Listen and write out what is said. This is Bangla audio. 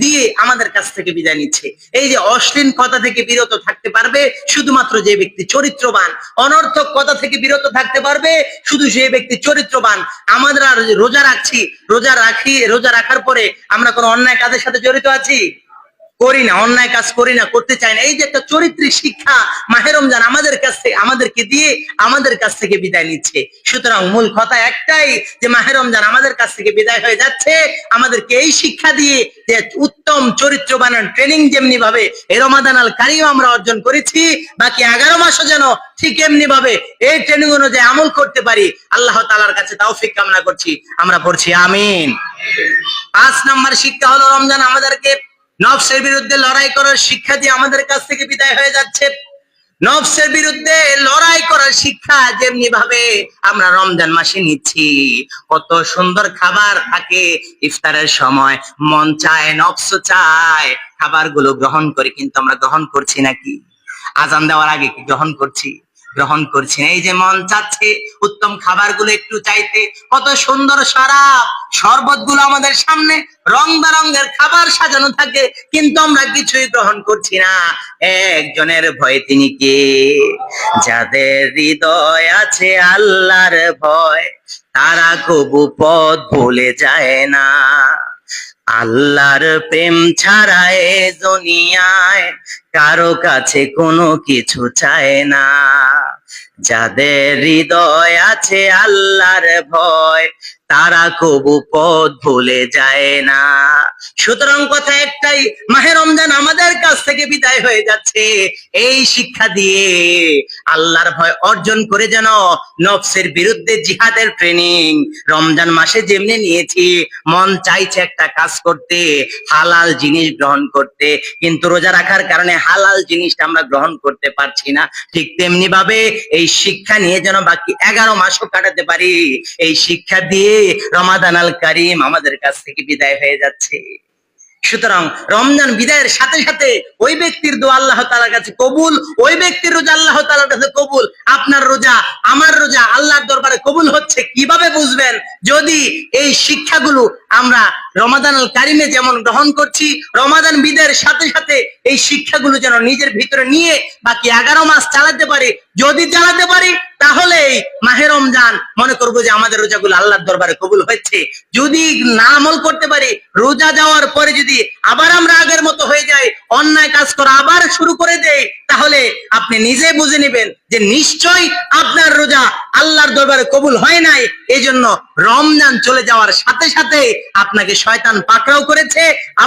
দিয়ে আমাদের কাছ থেকে বিদায় নিচ্ছে। এই যে অশ্লীল কথা থেকে বিরত থাকতে পারবে শুধুমাত্র যে ব্যক্তি চরিত্রবান, অনর্থক কথা থেকে বিরত থাকতে পারবে শুধু যে ব্যক্তি চরিত্রবান। আমাদের আর রোজা রাখছি, রোজা রাখার পরে আমরা কোনো অন্যায় কাজের সাথে জড়িত আছি? করি না, অন্যায় কাজ করি না, করতে চাই না। এই যে একটা চরিত্রের শিক্ষা মাহে রমজান আমাদেরকে দিয়ে আমাদের কাছ থেকে বিদায় নিচ্ছে। সুতরাং মূল কথা একটাই যে মাহে রমজান আমাদের কাছ থেকে বিদায় হয়ে যাচ্ছে আমাদেরকে এই শিক্ষা দিয়ে যে উত্তম চরিত্র বানানোর ট্রেনিং যেমনি ভাবে এই রমাদান আল কারিম আমরা অর্জন করেছি, বাকি 11 মাসও যেন ঠিক এমনি ভাবে এই ট্রেনিং অনুযায়ী আমল করতে পারি। আল্লাহ তাআলার কাছে তৌফিক কামনা করছি। আমরা পড়ছি আমিন। 5 নম্বর শিক্ষা হলো রমজান আমাদেরকে নফসের বিরুদ্ধে লড়াই করার শিক্ষা দিয়ে আমাদের কাছ থেকে বিদায় হয়ে যাচ্ছে। নফসের বিরুদ্ধে লড়াই করার শিক্ষা যেমনি ভাবে আমরা রমজান মাসে নিচ্ছি, কত সুন্দর খাবার থাকে ইফতারের সময়, মন চায়, নফস চায় খাবারগুলো গ্রহণ করি, কিন্তু আমরা গ্রহণ করছি নাকি? আজান দেওয়ার আগে কি গ্রহণ করছি? গ্রহণ করছি না। এই যে মন চাচ্ছে উত্তম খাবারগুলো একটু চাইতে, কত সুন্দর শরবত গুলো আমাদের সামনে রং বেরঙের খাবার সাজানো থাকে, কিন্তু আমরা কিছুই গ্রহণ করছি না। একজনের ভয়, তিনি কে? যাদের হৃদয় আছে আল্লাহর ভয়, তারা কবু পথ ভুলে যায় না। আল্লাহর প্রেম ছাড়া এ দুনিয়ায় কারো কাছে কোনো কিছু চায় না। যাদের হৃদয় আছে আল্লাহর ভয়, তারা কবু পথ ভুলে যায় না। সুতরাং কথা একটাই, মাহে রমজান আমাদের কাছ থেকে বিদায় হয়ে যাচ্ছে এই শিক্ষা দিয়ে আল্লাহর ভয় অর্জন করে যেন নফসের বিরুদ্ধে জিহাদের ট্রেনিং রমজান মাসে যেমনি নিয়েছি, মন চাইছে একটা কাজ করতে, হালাল জিনিস গ্রহণ করতে, কিন্তু রোজা রাখার কারণে হালাল জিনিসটা আমরা গ্রহণ করতে পারছি না, ঠিক তেমনি ভাবে এই শিক্ষা নিয়ে যেন বাকি 11 মাসও কাটাতে পারি। এই শিক্ষা দিয়ে রমাদান আল কারিম আমাদের কাছ থেকে বিদায় হয়ে যাচ্ছে। সুতরাং রমজান বিদায়ের সাথে সাথে ওই ব্যক্তির দোয়া আল্লাহ তাআলার কাছে কবুল, ওই ব্যক্তির রোজা আল্লাহ তাআলার কাছে কবুল। আপনার রোজা, আমার রোজা আল্লাহর দরবারে কবুল হচ্ছে কিভাবে বুঝবেন? যদি এই শিক্ষাগুলো আমরা রমাদানুল কারিমে যেমন গ্রহণ করছি, রমাদান বিদায়ের সাথে সাথে এই শিক্ষাগুলো যেন নিজের ভিতরে নিয়ে বাকি 11 মাস চালাতে পারি। যদি চালাতে পারি তাহলে মাহে রমজান মনে করবো যে আমাদের রোজাগুলো আল্লাহর দরবারে কবুল হয়েছে। যদি না আমল করতে পারি, রোজা যাওয়ার পরে যদি আবার আমরা আগের মতো হয়ে যাই, অন্যায় কাজ করা আবার শুরু করে দেই, তাহলে আপনি নিজে বুঝে নেবেন যে নিশ্চয়ই আপনার রোজা আল্লাহর দরবারে কবুল হয় নাই। এই জন্য রমজান চলে যাওয়ার সাথে সাথে আপনাকে শয়তান পাকড়াও করেছে।